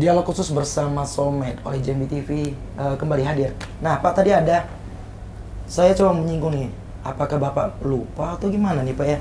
Dialog khusus bersama Soulmate oleh Jambi TV kembali hadir. Nah Pak, tadi saya coba menyinggung nih, apakah Bapak lupa atau gimana nih Pak ya?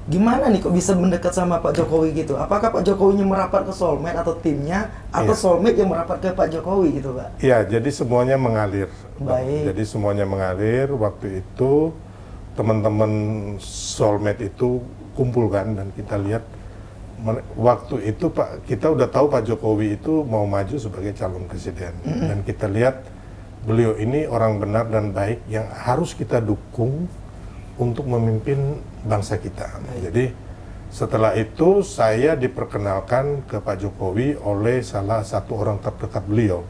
Gimana nih kok bisa mendekat sama Pak Jokowi gitu? Apakah Pak Jokowinya merapat ke Soulmate atau timnya, atau Soulmate yang merapat ke Pak Jokowi gitu Pak? Iya, jadi semuanya mengalir. Baik. Jadi semuanya mengalir. Waktu itu teman-teman Soulmate itu kumpul kan, dan kita lihat waktu itu kita udah tahu Pak Jokowi itu mau maju sebagai calon presiden. Dan kita lihat beliau ini orang benar dan baik yang harus kita dukung untuk memimpin bangsa kita. Jadi setelah itu saya diperkenalkan ke Pak Jokowi oleh salah satu orang terdekat beliau.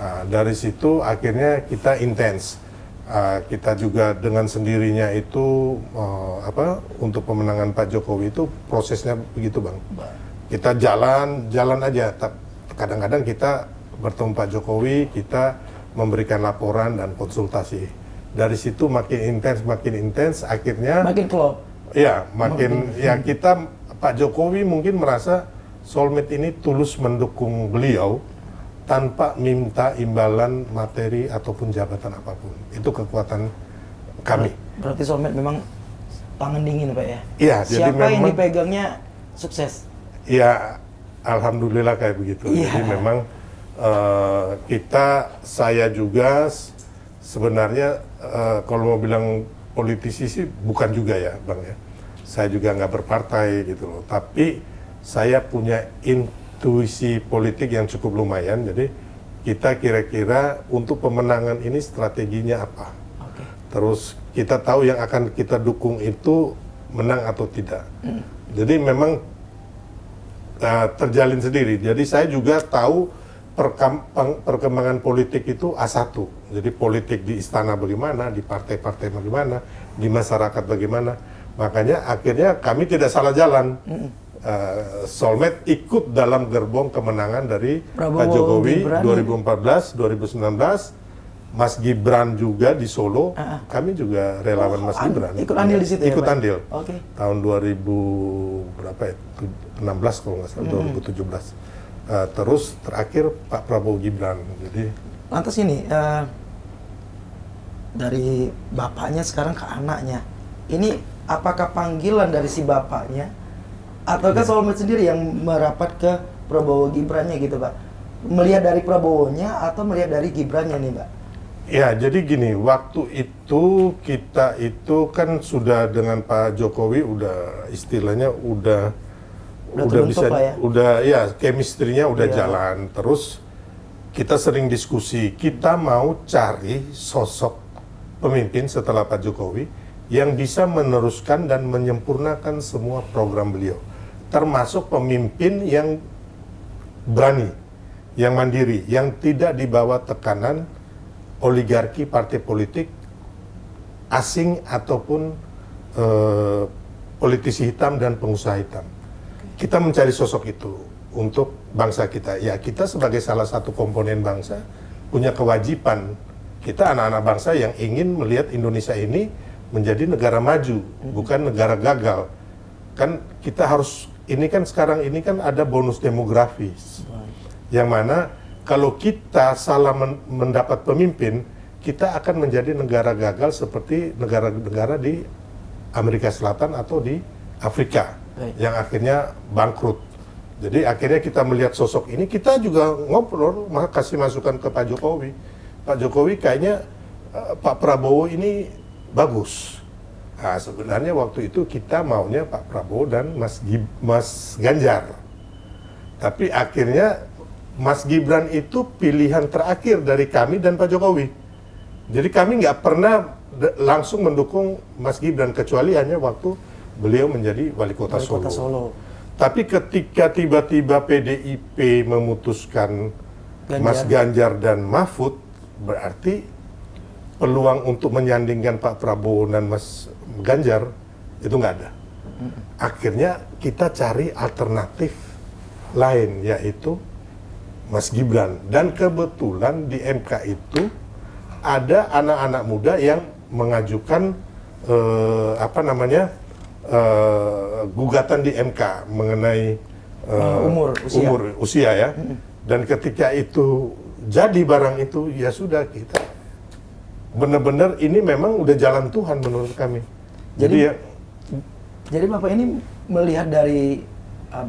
Nah, dari situ akhirnya kita intens. Kita juga dengan sendirinya itu untuk pemenangan Pak Jokowi itu prosesnya begitu Bang. Kita jalan aja. Kadang-kadang kita bertemu Pak Jokowi, kita memberikan laporan dan konsultasi. Dari situ makin intens, akhirnya makin klop. Ya, kita Pak Jokowi mungkin merasa Soulmate ini tulus mendukung beliau tanpa minta imbalan materi ataupun jabatan apapun. Itu kekuatan kami. Berarti Soulmate memang tangan dingin Pak ya? Iya, siapa jadi memang yang dipegangnya sukses? Ya, alhamdulillah kayak begitu. Jadi memang saya juga sebenarnya kalau mau bilang politisi sih bukan juga ya Bang ya. Saya juga nggak berpartai gitu loh. Tapi saya punya intuisi politik yang cukup lumayan. Jadi kita kira-kira untuk pemenangan ini strateginya apa. Terus kita tahu yang akan kita dukung itu menang atau tidak. Jadi memang terjalin sendiri. Jadi saya juga tahu perkembangan politik itu A1. Jadi politik di istana bagaimana, di partai-partai bagaimana, di masyarakat bagaimana. Makanya akhirnya kami tidak salah jalan. Soulmate ikut dalam gerbong kemenangan dari Pak Jokowi Gibran, 2014, 2019. Mas Gibran juga di Solo. Kami juga relawan Mas Gibran. Ikut andil di situ ya, ikut Pak? andil. Oke. Tahun 2000 berapa ya? 16 kalau nggak salah, 2017. Terus terakhir Pak Prabowo Gibran. Jadi lantas ini dari bapaknya sekarang ke anaknya, ini apakah panggilan dari si bapaknya ataukah Soulmate sendiri yang merapat ke Prabowo Gibrannya gitu Pak? Melihat dari Prabowo-nya atau melihat dari Gibrannya nih Pak? ya, jadi gini, waktu itu kita itu kan sudah dengan Pak Jokowi udah istilahnya udah bisa ya? chemistry-nya udah jalan. Terus kita sering diskusi, kita mau cari sosok pemimpin setelah Pak Jokowi yang bisa meneruskan dan menyempurnakan semua program beliau, termasuk pemimpin yang berani, yang mandiri, yang tidak dibawa tekanan oligarki partai politik asing ataupun politisi hitam dan pengusaha hitam. Kita mencari sosok itu untuk bangsa kita. Ya, kita sebagai salah satu komponen bangsa punya kewajiban. Kita anak-anak bangsa yang ingin melihat Indonesia ini menjadi negara maju, bukan negara gagal. Kan kita harus, ini kan sekarang ini kan ada bonus demografis. Yang mana kalau kita salah mendapat pemimpin, kita akan menjadi negara gagal seperti negara-negara di Amerika Selatan atau di Afrika yang akhirnya bangkrut. Jadi akhirnya kita melihat sosok ini, kita juga ngobrol, kasih masukan ke Pak Jokowi. Pak Jokowi kayaknya Pak Prabowo ini bagus. Nah, sebenarnya waktu itu kita maunya Pak Prabowo dan Mas Ganjar. Tapi akhirnya Mas Gibran itu pilihan terakhir dari kami dan Pak Jokowi. Jadi kami nggak pernah langsung mendukung Mas Gibran, kecuali hanya waktu beliau menjadi wali kota Solo. Tapi ketika tiba-tiba PDIP memutuskan Mas Ganjar dan Mahfud, berarti peluang untuk menyandingkan Pak Prabowo dan Mas Ganjar itu nggak ada. Akhirnya kita cari alternatif lain, yaitu Mas Gibran. Dan kebetulan di MK itu ada anak-anak muda yang mengajukan gugatan di MK mengenai umur usia ya. Dan ketika itu jadi barang itu, ya sudah, kita benar-benar ini memang udah jalan Tuhan menurut kami. Jadi ya, Jadi Bapak ini melihat dari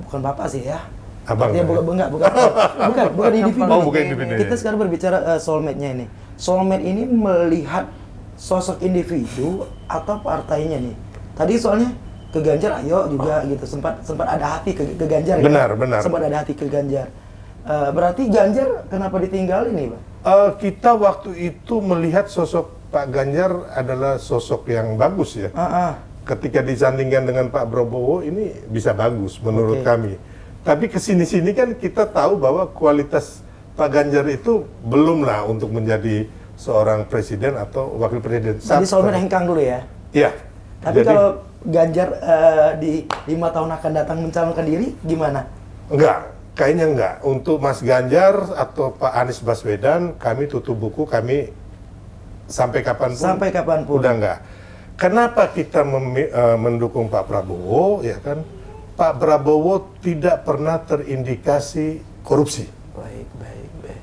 bukan Bapak sih ya. Abang. Ya, bukan individu. Oh, bukan individu. Kita sekarang berbicara soulmate-nya ini. Soulmate ini melihat sosok individu atau partainya nih. Tadi soalnya ke Ganjar ayo juga gitu, sempat ada hati ke Ganjar. Benar, ya? benar. Sempat ada hati ke Ganjar. Berarti Ganjar kenapa ditinggalin nih, Pak? Kita waktu itu melihat sosok Pak Ganjar adalah sosok yang bagus ya. Ketika disandingkan dengan Pak Prabowo ini bisa bagus menurut kami. Tapi kesini-sini kan kita tahu bahwa kualitas Pak Ganjar itu belum lah untuk menjadi seorang presiden atau wakil presiden. Jadi soulmate hengkang dulu ya? Iya. Tapi kalau Ganjar di 5 tahun akan datang mencalonkan diri, gimana? Enggak, kayaknya enggak. Untuk Mas Ganjar atau Pak Anies Baswedan, kami tutup buku, kami sampai kapanpun. Sampai kapanpun. Udah enggak. Kenapa kita mendukung Pak Prabowo, ya kan? Pak Prabowo tidak pernah terindikasi korupsi. Baik.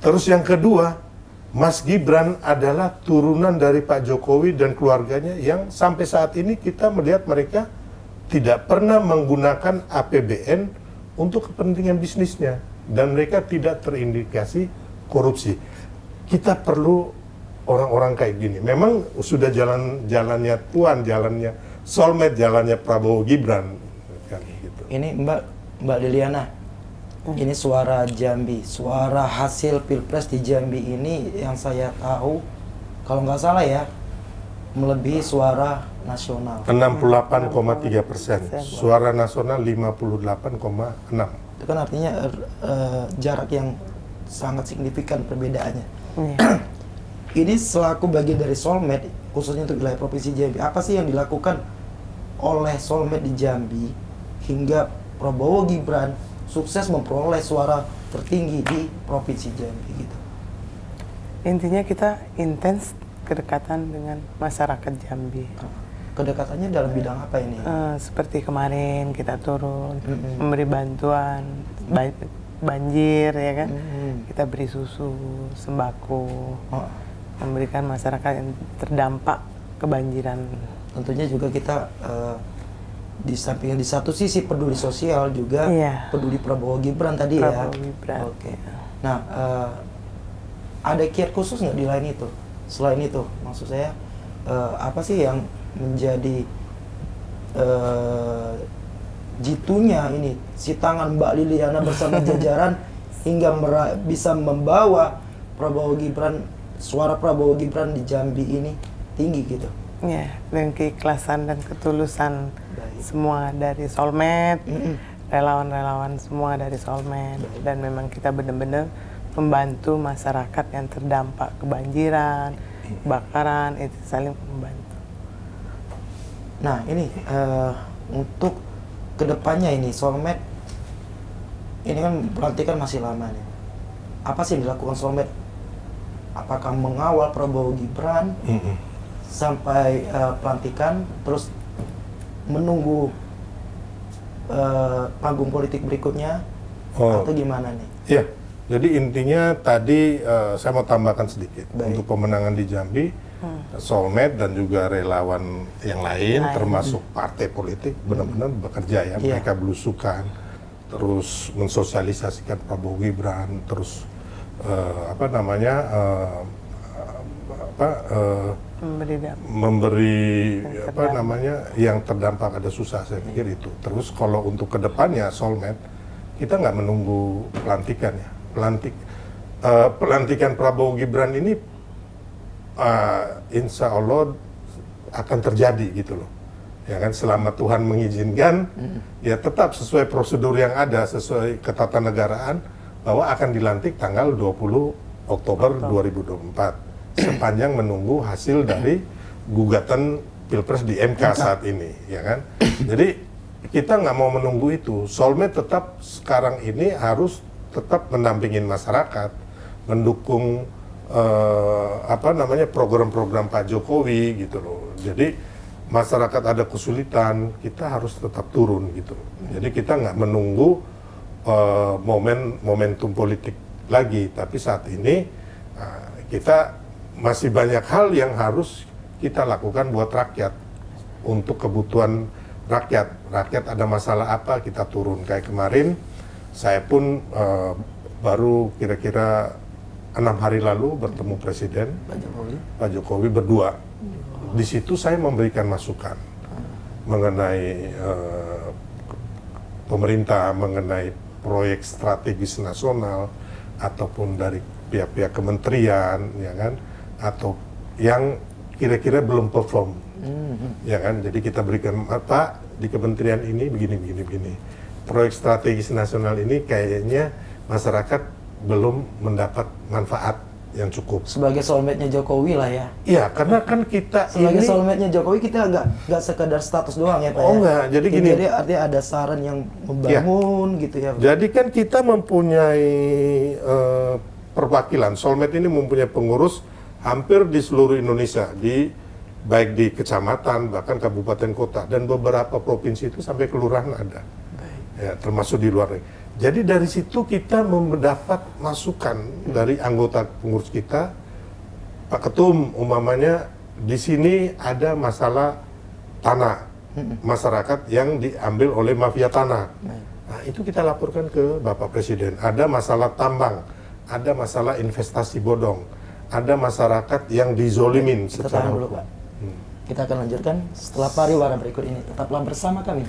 Terus yang kedua, Mas Gibran adalah turunan dari Pak Jokowi dan keluarganya yang sampai saat ini kita melihat mereka tidak pernah menggunakan APBN untuk kepentingan bisnisnya dan mereka tidak terindikasi korupsi. Kita perlu orang-orang kayak gini. Memang sudah jalannya Tuhan, jalannya soulmate, jalannya Prabowo Gibran kan gitu. Ini Mbak Liliana. Ini suara Jambi, suara hasil Pilpres di Jambi ini yang saya tahu, kalau nggak salah ya, melebihi suara nasional. 68,3%, suara nasional 58,6%. Itu kan artinya jarak yang sangat signifikan perbedaannya. Ini selaku bagian dari soulmate, khususnya untuk wilayah Provinsi Jambi, apa sih yang dilakukan oleh soulmate di Jambi hingga Prabowo Gibran sukses memperoleh suara tertinggi di Provinsi Jambi gitu? Intinya kita intens kedekatan dengan masyarakat Jambi. Kedekatannya dalam bidang apa ini? Seperti kemarin kita turun memberi bantuan banjir ya kan, kita beri susu, sembako, memberikan masyarakat yang terdampak kebanjiran. Tentunya juga kita di samping di satu sisi peduli sosial juga peduli Prabowo Gibran tadi Prabowo Gibran. Oke. Nah, ada kiat khusus nggak di lain itu? Selain itu, maksud saya apa sih yang menjadi jitunya ini si tangan Mbak Liliana bersama jajaran hingga bisa membawa Prabowo Gibran, suara Prabowo Gibran di Jambi ini tinggi gitu? Ya, dengan keikhlasan dan ketulusan semua dari soulmate, relawan-relawan semua dari soulmate, dan memang kita benar-benar membantu masyarakat yang terdampak kebanjiran, kebakaran, itu saling membantu. Nah ini untuk kedepannya ini soulmate ini kan pelantikan masih lama nih. Apa sih yang dilakukan soulmate? Apakah mengawal Prabowo Gibran sampai pelantikan, terus menunggu panggung politik berikutnya, atau gimana nih? Iya, jadi intinya tadi saya mau tambahkan sedikit. Untuk pemenangan di Jambi, soulmate dan juga relawan yang lain, termasuk partai politik, benar-benar bekerja ya. Mereka belusukan, terus mensosialisasikan Prabowo Gibran, terus memberi yang terdampak ada susah, saya pikir itu. Terus kalau untuk kedepannya soulmate, kita nggak menunggu pelantikan ya. Pelantikan Prabowo Gibran ini insya Allah akan terjadi gitu loh. Ya kan, selama Tuhan mengizinkan, ya tetap sesuai prosedur yang ada, sesuai ketatanegaraan, bahwa akan dilantik tanggal 20 Oktober 2024. Sepanjang menunggu hasil dari gugatan Pilpres di MK saat ini, ya kan? Jadi kita nggak mau menunggu itu. Soulmate tetap sekarang ini harus tetap mendampingin masyarakat, mendukung program-program Pak Jokowi gitu loh. Jadi masyarakat ada kesulitan, kita harus tetap turun gitu. Jadi kita nggak menunggu momentum politik lagi. Tapi saat ini kita masih banyak hal yang harus kita lakukan buat rakyat, untuk kebutuhan rakyat. Rakyat ada masalah apa, kita turun. Kayak kemarin saya pun baru kira-kira 6 hari lalu bertemu Presiden Pak Jokowi berdua. Di situ saya memberikan masukan mengenai pemerintah, mengenai proyek strategis nasional ataupun dari pihak-pihak kementerian, ya kan, atau yang kira-kira belum perform, ya kan. Jadi kita berikan apa di kementerian ini begini. Proyek strategis nasional ini kayaknya masyarakat belum mendapat manfaat yang cukup. Sebagai soulmate-nya Jokowi lah ya. Iya, karena kan kita Sebagai ini soulmate-nya Jokowi kita nggak sekedar status doang ya Pak. Oh, ya? enggak, jadi gini. Jadi artinya ada saran yang membangun gitu ya. Jadi kan kita mempunyai perwakilan, soulmate ini mempunyai pengurus hampir di seluruh Indonesia, baik di kecamatan, bahkan kabupaten kota, dan beberapa provinsi itu sampai kelurahan ada, ya, termasuk di luar negeri. Jadi dari situ kita mendapat masukan dari anggota pengurus kita, Pak Ketum, umpamanya di sini ada masalah tanah masyarakat yang diambil oleh mafia tanah. Nah, itu kita laporkan ke Bapak Presiden. Ada masalah tambang, ada masalah investasi bodong, ada masyarakat yang dizolimin Kita secara tahan dulu hukum. Pak. Kita akan lanjutkan setelah pariwara berikut ini. Tetaplah bersama kami.